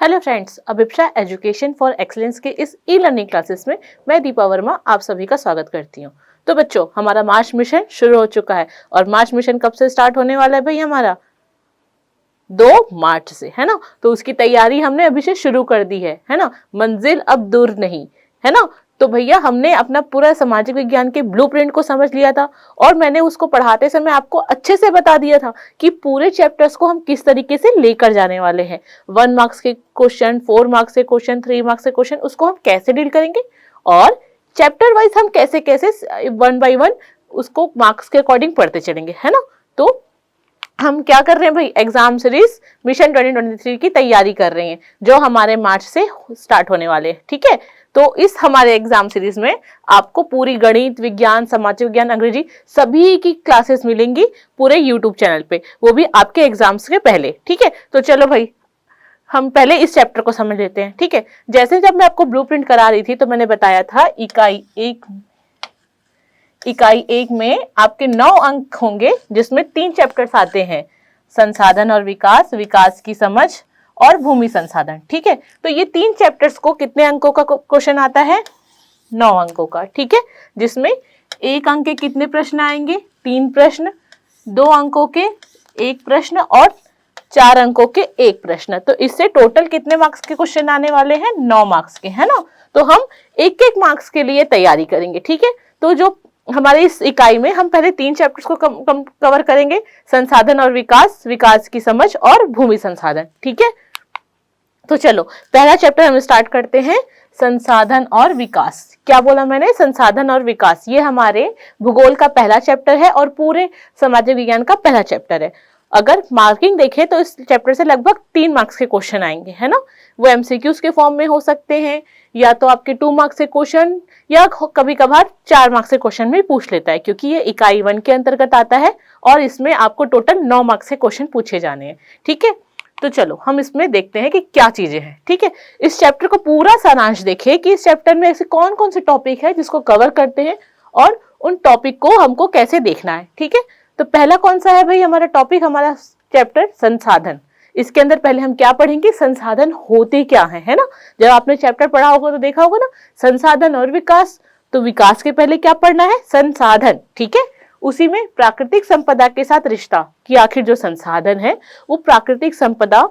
Hello friends, Abhipsa education for excellence के इस e learning classes में मैं दीपा वर्मा आप सभी का स्वागत करती हूँ। तो बच्चों, हमारा मार्च मिशन शुरू हो चुका है और मार्च मिशन कब से स्टार्ट होने वाला है भाई? हमारा 2 मार्च से, है ना। तो उसकी तैयारी हमने अभी से शुरू कर दी है ना। मंजिल अब दूर नहीं, है ना। तो भैया हमने अपना पूरा सामाजिक विज्ञान के ब्लूप्रिंट को समझ लिया था और मैंने उसको पढ़ाते समय आपको अच्छे से बता दिया था कि पूरे चैप्टर्स को हम किस तरीके से लेकर जाने वाले हैं। 1 मार्क्स के क्वेश्चन, 4 मार्क्स के क्वेश्चन, 3 मार्क्स के क्वेश्चन, उसको हम कैसे डील करेंगे और चैप्टर वाइज हम कैसे कैसे 1 बाय 1 उसको मार्क्स के अकॉर्डिंग पढ़ते चलेंगे, है ना। तो हम क्या कर रहे हैं भाई? एग्जाम सीरीज मिशन 2023 की तैयारी कर रहे हैं जो हमारे मार्च से स्टार्ट होने वाले हैं, ठीक है। तो इस हमारे एग्जाम सीरीज में आपको पूरी गणित, विज्ञान, सामाजिक विज्ञान, अंग्रेजी सभी की क्लासेस मिलेंगी पूरे यूट्यूब चैनल पे, वो भी आपके एग्जाम्स के पहले, ठीक है। तो चलो भाई, हम पहले इस चैप्टर को समझ लेते हैं, ठीक है। जैसे जब मैं आपको ब्लूप्रिंट करा रही थी तो मैंने बताया था इकाई 1 में आपके 9 अंक होंगे जिसमें 3 चैप्टर्स आते हैं, संसाधन और विकास, विकास की समझ और भूमि संसाधन, ठीक है। तो ये 3 चैप्टर्स को कितने अंकों का क्वेश्चन आता है? 9 अंकों का, ठीक है। जिसमें 1 अंक के कितने प्रश्न आएंगे? 3 प्रश्न, 2 अंकों के 1 प्रश्न और 4 अंकों के 1 प्रश्न। तो इससे टोटल कितने मार्क्स के क्वेश्चन आने वाले हैं? 9 मार्क्स के, है ना। तो हम 1-1 मार्क्स के लिए तैयारी करेंगे, ठीक है। तो जो हमारे इस इकाई में हम पहले 3 चैप्टर्स को कवर करेंगे, संसाधन और विकास, विकास की समझ और भूमि संसाधन, ठीक है। तो चलो पहला चैप्टर हम स्टार्ट करते हैं, संसाधन और विकास। क्या बोला मैंने? संसाधन और विकास। ये हमारे भूगोल का पहला चैप्टर है और पूरे सामाजिक विज्ञान का पहला चैप्टर है। अगर मार्किंग देखें तो इस चैप्टर से लगभग 3 मार्क्स के क्वेश्चन आएंगे, है ना। वो एमसीक्यूज के फॉर्म में हो सकते हैं या तो आपके 2 मार्क्स के क्वेश्चन या कभी कभार 4 मार्क्स के क्वेश्चन भी पूछ लेता है, क्योंकि ये इकाई 1 के अंतर्गत आता है और इसमें आपको टोटल 9 मार्क्स के क्वेश्चन पूछे जाने हैं, ठीक है। तो चलो हम इसमें देखते हैं कि क्या चीजें हैं, ठीक है। इस चैप्टर को पूरा सारांश देखें कि इस चैप्टर में ऐसे कौन कौन से टॉपिक है जिसको कवर करते हैं और उन टॉपिक को हमको कैसे देखना है, ठीक है। तो पहला कौन सा है भाई हमारा टॉपिक? हमारा चैप्टर संसाधन। इसके अंदर पहले हम क्या पढ़ेंगे? संसाधन होते क्या है ना। जब आपने चैप्टर पढ़ा होगा तो देखा होगा ना, संसाधन और विकास। तो विकास के पहले क्या पढ़ना है? संसाधन, ठीक है। उसी में प्राकृतिक संपदा के साथ रिश्ता, कि आखिर जो संसाधन है वो प्राकृतिक संपदा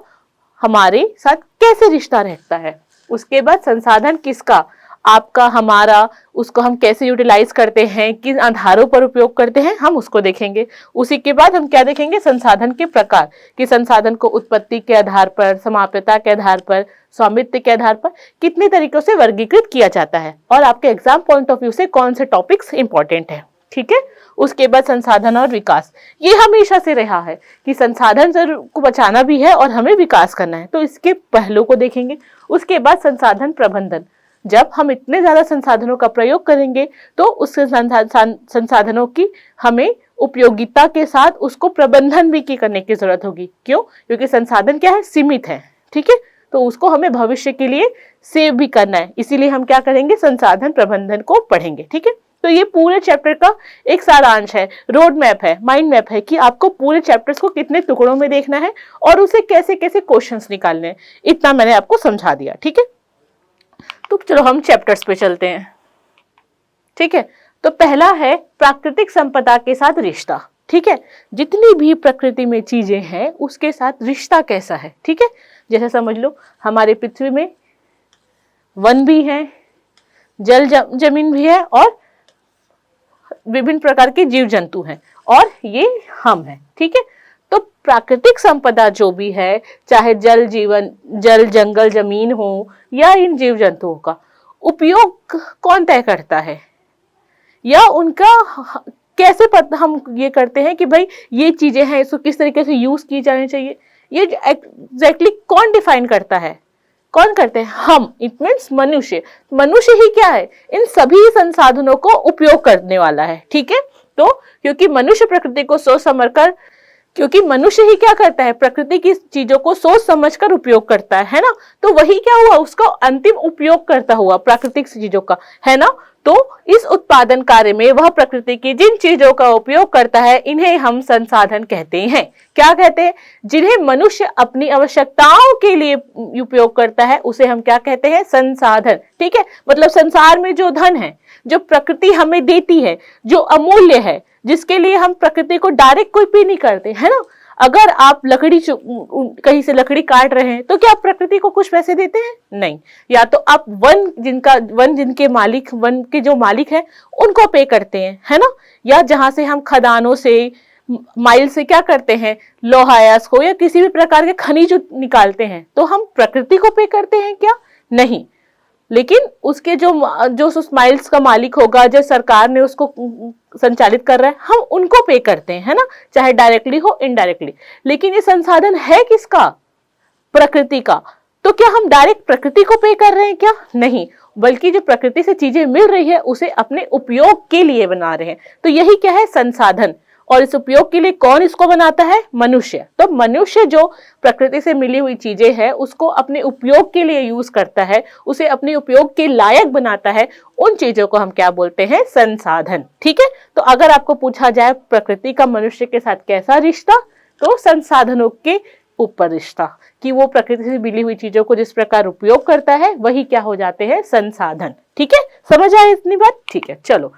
हमारे साथ कैसे रिश्ता रखता है। उसके बाद संसाधन किसका? आपका, हमारा, उसको हम कैसे यूटिलाइज करते हैं, किन आधारों पर उपयोग करते हैं, हम उसको देखेंगे। उसी के बाद हम क्या देखेंगे? संसाधन के प्रकार, कि संसाधन को उत्पत्ति के आधार पर, समाप्यता के आधार पर, स्वामित्व के आधार पर कितने तरीकों से वर्गीकृत किया जाता है और आपके एग्जाम पॉइंट ऑफ व्यू से कौन से टॉपिक्स इंपॉर्टेंट है, ठीक है। उसके बाद संसाधन और विकास। ये हमेशा से रहा है कि संसाधन को बचाना भी है और हमें विकास करना है, तो इसके पहलू को देखेंगे। उसके बाद संसाधन प्रबंधन। जब हम इतने ज्यादा संसाधनों का प्रयोग करेंगे तो उस संसाधनों की हमें उपयोगिता के साथ उसको प्रबंधन भी करने की जरूरत होगी। क्यों? क्योंकि संसाधन क्या है? सीमित है, ठीक है। तो उसको हमें भविष्य के लिए सेव भी करना है, इसीलिए हम क्या करेंगे? संसाधन प्रबंधन को पढ़ेंगे, ठीक है। तो ये पूरे चैप्टर का एक सारांश है, रोड मैप है, माइंड मैप है कि आपको पूरे चैप्टर्स को कितने टुकड़ों में देखना है और उसे कैसे कैसे क्वेश्चंस निकालने हैं। इतना मैंने आपको समझा दिया, ठीक है। तो चलो हम चैप्टर्स पे चलते हैं, ठीक है। तो पहला है प्राकृतिक संपदा के साथ रिश्ता, ठीक है। जितनी भी प्रकृति में चीजें हैं उसके साथ रिश्ता कैसा है, ठीक है। जैसे समझ लो हमारे पृथ्वी में वन भी है, जल जमीन भी है और विभिन्न प्रकार के जीव जंतु हैं और ये हम हैं, ठीक है। तो प्राकृतिक संपदा जो भी है, चाहे जल जंगल जमीन हो या इन जीव जंतुओं का उपयोग कौन तय करता है या उनका कैसे पता हम ये करते हैं कि भाई ये चीजें हैं, इसको किस तरीके से यूज की जानी चाहिए, ये एग्जैक्टली कौन डिफाइन करता है? कौन करते हैं? हम। इट मीन्स मनुष्य। मनुष्य ही क्या है? इन सभी संसाधनों को उपयोग करने वाला है, ठीक है। तो क्योंकि मनुष्य प्रकृति को सोच समझ कर क्योंकि मनुष्य ही क्या करता है, प्रकृति की चीजों को सोच समझकर उपयोग करता है ना। तो वही क्या हुआ, उसका अंतिम उपयोग करता हुआ प्राकृतिक चीजों का, है ना। तो इस उत्पादन कार्य में वह प्रकृति की जिन चीजों का उपयोग करता है, इन्हें हम संसाधन कहते हैं। क्या कहते हैं, जिन्हें मनुष्य अपनी आवश्यकताओं के लिए उपयोग करता है, उसे हम क्या कहते हैं, संसाधन। ठीक है, मतलब संसार में जो धन है, जो प्रकृति हमें देती है, जो अमूल्य है, जिसके लिए हम प्रकृति को डायरेक्ट कोई पे नहीं करते, है ना। अगर आप लकड़ी कहीं से लकड़ी काट रहे हैं तो क्या आप प्रकृति को कुछ पैसे देते हैं, नहीं। या तो आप वन जिनके मालिक, वन के जो मालिक हैं उनको पे करते हैं, है ना। या जहां से हम खदानों से, माइल से क्या करते हैं, लोहा अयस्क हो या किसी भी प्रकार के खनिज निकालते हैं, तो हम प्रकृति को पे करते हैं क्या, नहीं। लेकिन उसके जो उस माइल्स का मालिक होगा, जो सरकार ने उसको संचालित कर रहा है, हम उनको पे करते हैं, है ना, चाहे डायरेक्टली हो इनडायरेक्टली। लेकिन ये संसाधन है किसका, प्रकृति का। तो क्या हम डायरेक्ट प्रकृति को पे कर रहे हैं क्या, नहीं, बल्कि जो प्रकृति से चीजें मिल रही है उसे अपने उपयोग के लिए बना रहे हैं। तो यही क्या है, संसाधन। और इस उपयोग के लिए कौन इसको बनाता है, मनुष्य। तो मनुष्य जो प्रकृति से मिली हुई चीजें हैं उसको अपने उपयोग के लिए यूज करता है, उसे अपने उपयोग के लायक बनाता है, उन चीजों को हम क्या बोलते हैं, संसाधन। ठीक है, तो अगर आपको पूछा जाए प्रकृति का मनुष्य के साथ कैसा रिश्ता, तो संसाधनों के ऊपर रिश्ता, कि वो प्रकृति से मिली हुई चीजों को जिस प्रकार उपयोग करता है, वही क्या हो जाते हैं, संसाधन। ठीक है, समझ आए इतनी बात, ठीक है। चलो,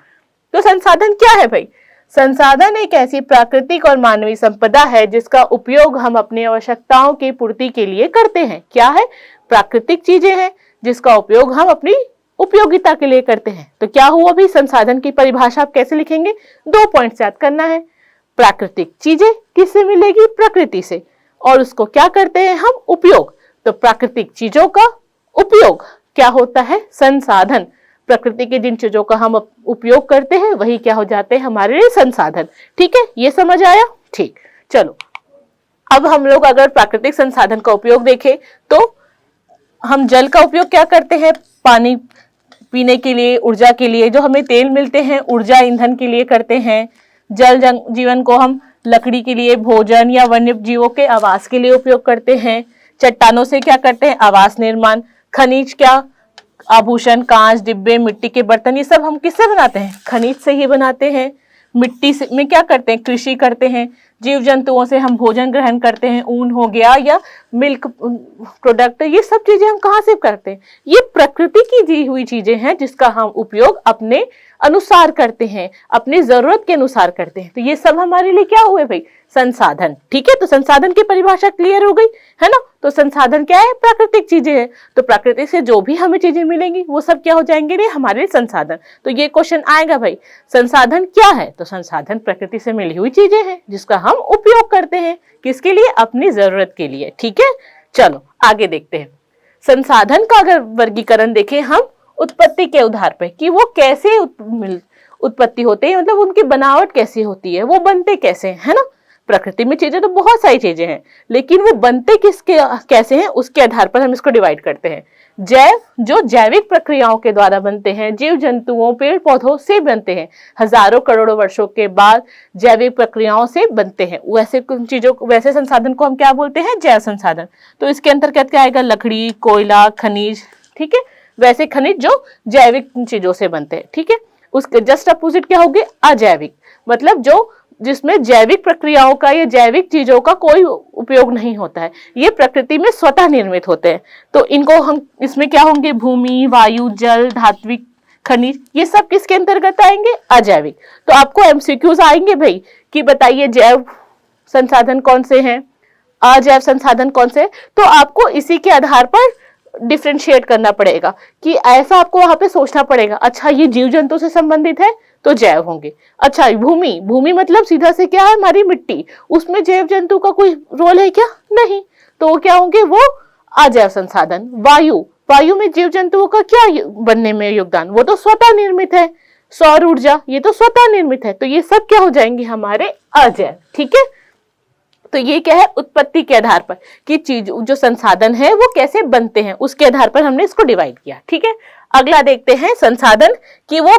तो संसाधन क्या है भाई, संसाधन एक ऐसी प्राकृतिक और मानवीय संपदा है जिसका उपयोग हम अपनी आवश्यकताओं की पूर्ति के लिए करते हैं। क्या है, प्राकृतिक चीजें हैं जिसका उपयोग हम अपनी उपयोगिता के लिए करते हैं। तो क्या हुआ भाई, संसाधन की परिभाषा आप कैसे लिखेंगे, 2 पॉइंट याद करना है। प्राकृतिक चीजें किससे मिलेगी, प्रकृति से, और उसको क्या करते हैं हम, उपयोग। तो प्राकृतिक चीजों का उपयोग क्या होता है, संसाधन। प्रकृति की जिन चीजों का हम उपयोग करते हैं वही क्या हो जाते हैं, हमारे लिए संसाधन। ठीक है, ये समझ आया, ठीक। चलो, अब हम लोग अगर प्राकृतिक संसाधन का उपयोग देखें तो हम जल का उपयोग क्या करते हैं, पानी पीने के लिए, ऊर्जा के लिए। जो हमें तेल मिलते हैं ऊर्जा ईंधन के लिए करते हैं। जल जीवन को हम लकड़ी के लिए, भोजन या वन्य जीवों के आवास के लिए उपयोग करते हैं। चट्टानों से क्या करते हैं, आवास निर्माण। खनिज क्या, आभूषण, कांच, डिब्बे, मिट्टी के बर्तन, ये सब हम किससे बनाते हैं, खनिज से ही बनाते हैं। मिट्टी से में क्या करते हैं, कृषि करते हैं। जीव जंतुओं से हम भोजन ग्रहण करते हैं, ऊन हो गया या मिल्क प्रोडक्ट, ये सब चीजें हम कहाँ से करते हैं, ये प्रकृति की दी हुई चीजें हैं जिसका हम उपयोग अपने अनुसार करते हैं, अपनी जरूरत के अनुसार करते हैं। तो ये सब हमारे लिए क्या हुए भाई, संसाधन। ठीक है, तो संसाधन की परिभाषा क्लियर हो गई, है ना। तो संसाधन क्या है, प्राकृतिक चीजें हैं। तो प्रकृति से जो भी हमें चीजें मिलेंगी वो सब क्या हो जाएंगे रे, हमारे संसाधन। तो ये क्वेश्चन आएगा भाई, संसाधन क्या है, तो संसाधन प्रकृति से मिली हुई चीजें हैं जिसका हम उपयोग करते हैं, किसके लिए, अपनी जरूरत के लिए। ठीक है, चलो आगे देखते हैं। संसाधन का अगर वर्गीकरण देखें हम उत्पत्ति के आधार पर, कि वो कैसे उत्पत्ति होते हैं, मतलब उनकी बनावट कैसी होती है, वो बनते कैसे, है ना। प्रकृति में चीजें तो बहुत सारी चीजें हैं, लेकिन वो बनते किसके कैसे हैं, उसके आधार पर हम इसको डिवाइड करते हैं। जैव, जो जैविक प्रक्रियाओं के द्वारा बनते हैं, जीव जंतुओं, पेड़ पौधों से बनते हैं, हजारों करोड़ों वर्षों के बाद जैविक प्रक्रियाओं से बनते हैं। वैसे चीजों, वैसे संसाधन को हम क्या बोलते हैं, जैव संसाधन। तो इसके अंतर्गत क्या आएगा, लकड़ी, कोयला, खनिज। ठीक है, वैसे खनिज जो जैविक चीजों से बनते हैं। ठीक है, उसके जस्ट अपोजिट क्या होंगे, अजैविक, मतलब जो जिसमें जैविक प्रक्रियाओं का या जैविक चीजों का कोई उपयोग नहीं होता है, ये प्रकृति में स्वतः निर्मित होते हैं। तो इनको हम, इसमें क्या होंगे, भूमि, वायु, जल, धात्विक खनिज, ये सब किसके अंतर्गत आएंगे, अजैविक। तो आपको एमसीक्यूज आएंगे भाई कि बताइए जैव संसाधन कौन से हैं, अजैव संसाधन कौन से। तो आपको इसी के आधार पर डिफ्रेंशिएट करना पड़ेगा, कि ऐसा आपको वहां पे सोचना पड़ेगा, अच्छा ये जीव जंतु से संबंधित है तो जैव होंगे। अच्छा भूमि, भूमि मतलब सीधा से क्या है, हमारी मिट्टी, उसमें जैव जंतु का कोई रोल है क्या, नहीं, तो वो क्या होंगे, वो अजैव संसाधन। वायु, वायु में जीव जंतुओं का क्या बनने में योगदान, वो तो स्वतः निर्मित है। सौर ऊर्जा, ये तो स्वतः निर्मित है। तो ये सब क्या हो जाएंगे, हमारे अजैव। ठीक है, तो ये क्या है, उत्पत्ति के आधार पर कि चीज जो संसाधन है वो कैसे बनते हैं उसके आधार पर हमने इसको डिवाइड किया। ठीक है, अगला देखते हैं संसाधन कि वो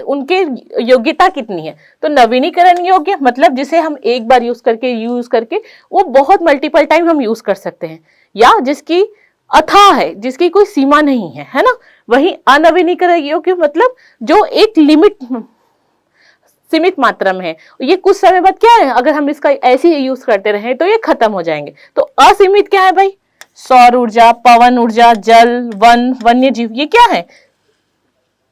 उनके योग्यता कितनी है। तो नवीनीकरण योग्य मतलब जिसे हम एक बार यूज करके वो बहुत मल्टीपल टाइम हम यूज कर सकते हैं, या जिसकी अथाह है, जिसकी कोई सीमा नहीं है ना। वही अनवीनीकरण योग्य मतलब जो एक लिमिट सीमित मात्रा में है, ये कुछ समय बाद क्या है, अगर हम इसका ऐसे ही यूज करते रहे तो ये खत्म हो जाएंगे। तो असीमित क्या है भाई, सौर ऊर्जा, पवन ऊर्जा, जल, वन, वन्य जीव, ये क्या है,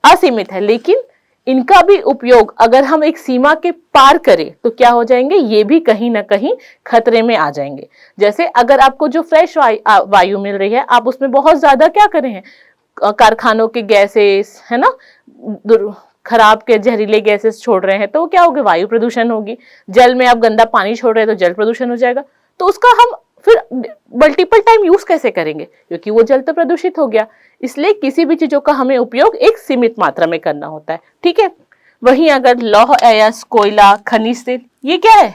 असीमित है। लेकिन इनका भी उपयोग अगर हम एक सीमा के पार करें तो क्या हो जाएंगे, ये भी कहीं ना कहीं खतरे में आ जाएंगे। जैसे अगर आपको जो फ्रेश वायु मिल रही है, आप उसमें बहुत ज्यादा क्या कर रहे हैं, कारखानों के गैसेस है ना, खराब के जहरीले गैसेस छोड़ रहे हैं, तो क्या होगा, वायु प्रदूषण होगी। जल में आप गंदा पानी छोड़ रहे हैं तो जल प्रदूषण हो जाएगा। तो उसका हम फिर मल्टीपल टाइम यूज कैसे करेंगे, क्योंकि वो जल तो प्रदूषित हो गया। इसलिए किसी भी चीजों का हमें उपयोग एक सीमित मात्रा में करना होता है। ठीक है, वहीं अगर लौह अयस्क, कोयला, खनिज तेल, ये क्या है,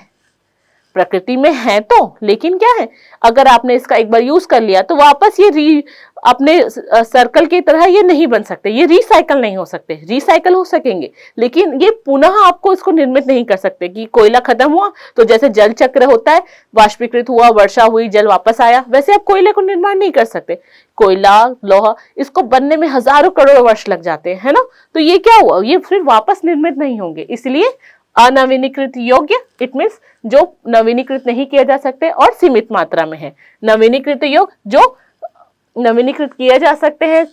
प्रकृति में है तो, लेकिन क्या है, अगर आपने इसका एक बार यूज कर लिया तो वापस ये अपने सर्कल की तरह ये नहीं बन सकते, ये रिसाइकल नहीं हो सकते। रिसाइकल हो सकेंगे लेकिन ये पुनः आपको इसको निर्मित नहीं कर सकते कि कोयला खत्म हुआ तो जैसे जल चक्र होता है, वाष्पीकृत हुआ, वर्षा हुई, जल वापस आया, वैसे आप कोयले को निर्माण नहीं कर सकते। कोयला, लोहा, इसको बनने में हजारों करोड़ों वर्ष लग जाते हैं, है ना। तो ये क्या हुआ, ये फिर वापस निर्मित नहीं होंगे। इसलिए अनवीनीकृत योग्य इट मीन्स जो नवीनीकृत नहीं किया जा सकते और सीमित मात्रा में है। नवीनीकृत योग्य जो नवीनीकृत किया जा सकते हैं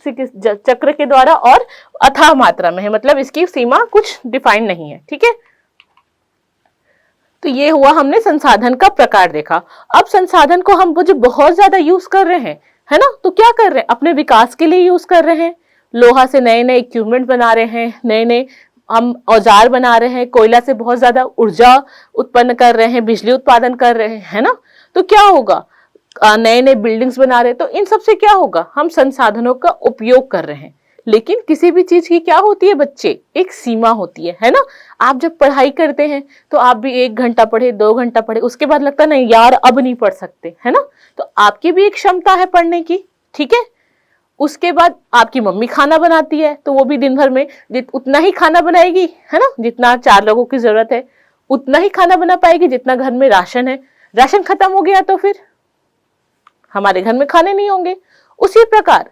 चक्र के द्वारा और अथाह मात्रा में है, मतलब इसकी सीमा कुछ डिफाइन नहीं है। ठीक है, तो ये हुआ, हमने संसाधन का प्रकार देखा। अब संसाधन को हम जो बहुत ज्यादा यूज कर रहे हैं, है ना, तो क्या कर रहे हैं, अपने विकास के लिए यूज कर रहे हैं। लोहा से नए नए इक्विपमेंट बना रहे हैं, नए नए हम औजार बना रहे हैं, कोयला से बहुत ज्यादा ऊर्जा उत्पन्न कर रहे हैं, बिजली उत्पादन कर रहे हैं, है ना। तो क्या होगा, नए नए बिल्डिंग्स बना रहे हैं। तो इन सब से क्या होगा, हम संसाधनों का उपयोग कर रहे हैं। लेकिन किसी भी चीज की क्या होती है बच्चे, एक सीमा होती है ना। आप जब पढ़ाई करते हैं तो आप भी 1 घंटा पढ़े, 2 घंटा पढ़े, उसके बाद लगता नहीं यार अब नहीं पढ़ सकते, है ना। तो आपकी भी एक क्षमता है पढ़ने की। ठीक है, उसके बाद आपकी मम्मी खाना बनाती है तो वो भी दिन भर में उतना ही खाना बनाएगी, है ना, जितना 4 लोगों की जरूरत है, उतना ही खाना बना पाएगी जितना घर में राशन है। राशन खत्म हो गया तो फिर हमारे घर में खाने नहीं होंगे। उसी प्रकार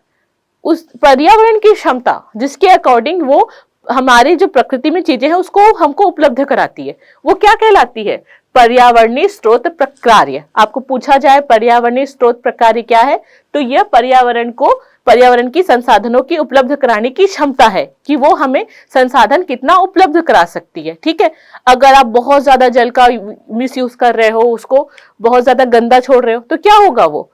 उस पर्यावरण की क्षमता जिसके अकॉर्डिंग वो हमारी जो प्रकृति में चीजें हैं उसको हमको उपलब्ध कराती है, वो क्या कहलाती है, पर्यावरणीय स्रोत प्रकार्य। आपको पूछा जाए पर्यावरणीय स्रोत प्रकार्य क्या है, तो यह पर्यावरण की संसाधनों की उपलब्ध कराने की क्षमता है कि वो हमें संसाधन कितना उपलब्ध करा सकती है। ठीक है, अगर आप बहुत ज्यादा जल का मिस यूज कर रहे हो, उसको बहुत ज्यादा गंदा छोड़ रहे हो, तो क्या होगा, वो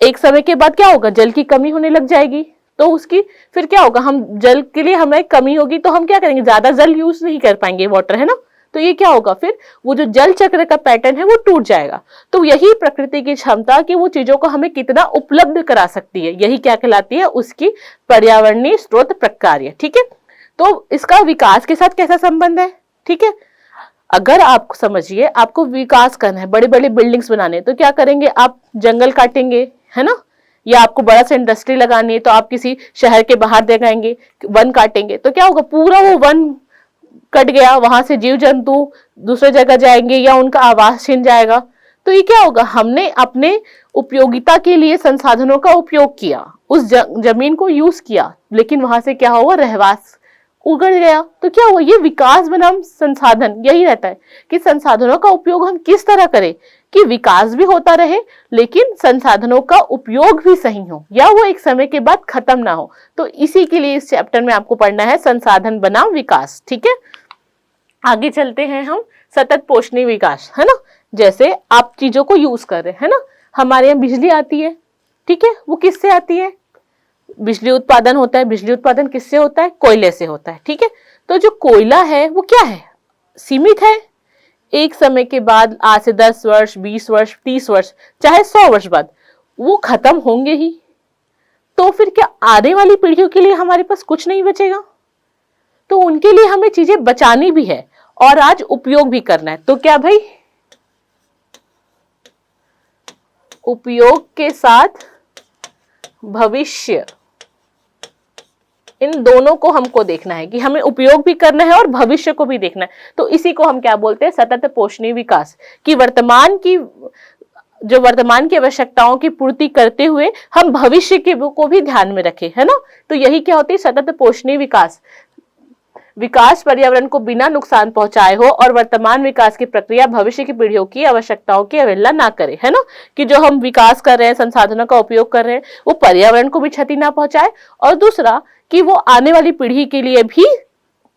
एक समय के बाद क्या होगा, जल की कमी होने लग जाएगी। तो उसकी फिर क्या होगा, हम जल के लिए हमें कमी होगी तो हम क्या करेंगे, ज्यादा जल यूज नहीं कर पाएंगे, वाटर, है ना। तो ये क्या होगा, फिर वो जो जल चक्र का पैटर्न है वो टूट जाएगा। तो यही प्रकृति की क्षमता कि वो चीजों को हमें कितना उपलब्ध करा सकती है, यही क्या कहलाती है, उसकी पर्यावरणीय स्रोत प्रकार्य। ठीक है, तो इसका विकास के साथ कैसा संबंध है। ठीक है, अगर आप समझिए आपको विकास करना है, बड़े बड़े बिल्डिंग्स बनाने, तो क्या करेंगे, आप जंगल काटेंगे, है ना, या आपको बड़ा सा इंडस्ट्री लगानी है तो आप किसी शहर के बाहर लगाएंगे, वन काटेंगे, तो क्या होगा, पूरा वो वन कट गया, वहां से जीव जंतु दूसरे जगह जाएंगे या उनका आवास छिन जाएगा। तो ये क्या होगा, हमने अपने उपयोगिता के लिए संसाधनों का उपयोग किया, उस जमीन को यूज किया, लेकिन वहां से क्या हुआ, रहवास उगड़ गया। तो क्या हुआ, ये विकास बनाम संसाधन यही रहता है कि संसाधनों का उपयोग हम किस तरह करें कि विकास भी होता रहे लेकिन संसाधनों का उपयोग भी सही हो, या वो एक समय के बाद खत्म ना हो। तो इसी के लिए इस चैप्टर में आपको पढ़ना है संसाधन बनाम विकास। ठीक है, आगे चलते हैं हम, सतत पोषणीय विकास, है ना। जैसे आप चीजों को यूज कर रहे हैं, है ना, हमारे यहाँ बिजली आती है, ठीक है, वो किससे आती है, बिजली उत्पादन होता है। बिजली उत्पादन किससे होता है, कोयले से होता है। ठीक है, तो जो कोयला है वो क्या है, सीमित है। एक समय के बाद, आज से 10 वर्ष, 20 वर्ष, 30 वर्ष, चाहे 100 वर्ष बाद वो खत्म होंगे ही। तो फिर क्या आने वाली पीढ़ियों के लिए हमारे पास कुछ नहीं बचेगा। तो उनके लिए हमें चीजें बचानी भी है और आज उपयोग भी करना है। तो क्या भाई, उपयोग के साथ भविष्य, इन दोनों को हमको देखना है कि हमें उपयोग भी करना है और भविष्य को भी देखना है। तो इसी को हम क्या बोलते हैं, सतत पोषणीय विकास, कि वर्तमान की आवश्यकताओं की पूर्ति करते हुए हम भविष्य के को भी ध्यान में रखें, है ना। तो यही क्या होती है, सतत पोषणीय विकास। विकास पर्यावरण को बिना नुकसान पहुंचाए हो और वर्तमान विकास की प्रक्रिया भविष्य की पीढ़ियों की आवश्यकताओं की अवहेलना ना करे, है ना। कि जो हम विकास कर रहे हैं, संसाधनों का उपयोग कर रहे हैं, वो पर्यावरण को भी क्षति ना पहुंचाए, और दूसरा कि वो आने वाली पीढ़ी के लिए भी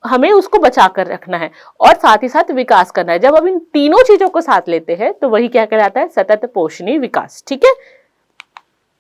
हमें उसको बचा कर रखना है, और साथ ही साथ विकास करना है। जब हम इन तीनों चीजों को साथ लेते हैं तो वही क्या कहलाता है, सतत पोषणीय विकास। ठीक है,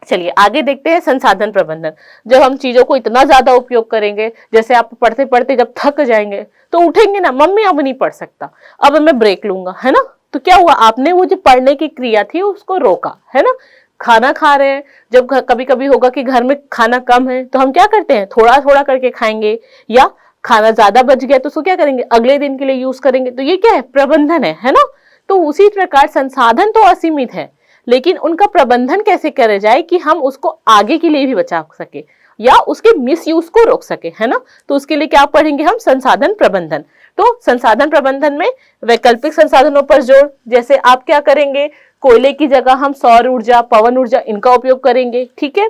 चलिए आगे देखते हैं संसाधन प्रबंधन। जब हम चीजों को इतना ज्यादा उपयोग करेंगे, जैसे आप पढ़ते पढ़ते जब थक जाएंगे तो उठेंगे ना, मम्मी अब नहीं पढ़ सकता, अब मैं ब्रेक लूंगा, है ना। तो क्या हुआ, आपने वो जो पढ़ने की क्रिया थी उसको रोका, है ना। खाना खा रहे हैं, जब कभी कभी होगा कि घर में खाना कम है तो हम क्या करते हैं, थोड़ा थोड़ा करके खाएंगे, या खाना ज्यादा बच गया तो उसको क्या करेंगे, अगले दिन के लिए यूज करेंगे। तो ये क्या है, प्रबंधन है ना। तो उसी प्रकार संसाधन तो असीमित है, लेकिन उनका प्रबंधन कैसे करे जाए कि हम उसको आगे के लिए भी बचा सके या उसके मिसयूज को रोक सके, है ना। तो उसके लिए क्या पढ़ेंगे हम, संसाधन प्रबंधन। तो संसाधन प्रबंधन में वैकल्पिक संसाधनों पर जोर, जैसे आप क्या करेंगे, कोयले की जगह हम सौर ऊर्जा, पवन ऊर्जा, इनका उपयोग करेंगे। ठीक है,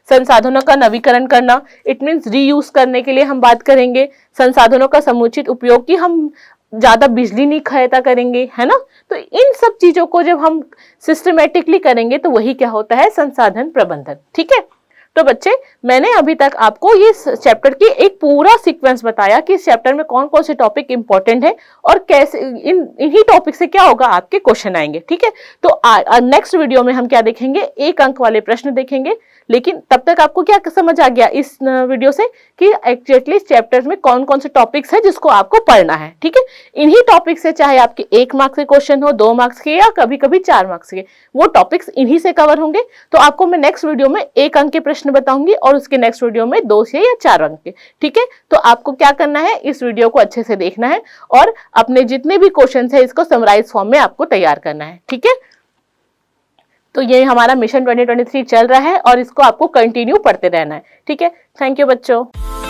संसाधनों का नवीकरण करना, इट मीन्स रीयूज करने के लिए हम बात करेंगे। संसाधनों का समुचित उपयोग, कि हम ज्यादा बिजली नहीं खर्चा करेंगे, है ना। तो इन सब चीजों को जब हम सिस्टमेटिकली करेंगे तो वही क्या होता है, संसाधन प्रबंधन। ठीक है, तो बच्चे मैंने अभी तक आपको ये चैप्टर की एक पूरा सीक्वेंस बताया कि इस चैप्टर में कौन कौन से टॉपिक इंपॉर्टेंट है और कैसे इन्हीं टॉपिक से क्या होगा, आपके क्वेश्चन आएंगे। ठीक है, तो नेक्स्ट वीडियो में हम क्या देखेंगे, 1 अंक वाले प्रश्न देखेंगे। लेकिन तब तक आपको क्या समझ आ गया इस वीडियो से कि एग्जैक्टली चैप्टर्स में कौन कौन से टॉपिक्स है जिसको आपको पढ़ना है। ठीक है, इन्हीं टॉपिक से चाहे आपके 1 मार्क्स के क्वेश्चन हो, 2 मार्क्स के, या कभी कभी 4 मार्क्स के, वो टॉपिक्स इन्हीं से कवर होंगे। तो आपको मैं नेक्स्ट वीडियो में 1 अंक के प्रश्न बताऊंगी और उसके नेक्स्ट वीडियो में 2 से या 4 अंक के। ठीक है, तो आपको क्या करना है, इस वीडियो को अच्छे से देखना है और अपने जितने भी क्वेश्चन है इसको समराइज फॉर्म में आपको तैयार करना है। ठीक है, तो ये हमारा मिशन 2023 चल रहा है और इसको आपको कंटिन्यू पढ़ते रहना है। ठीक है, थैंक यू बच्चों।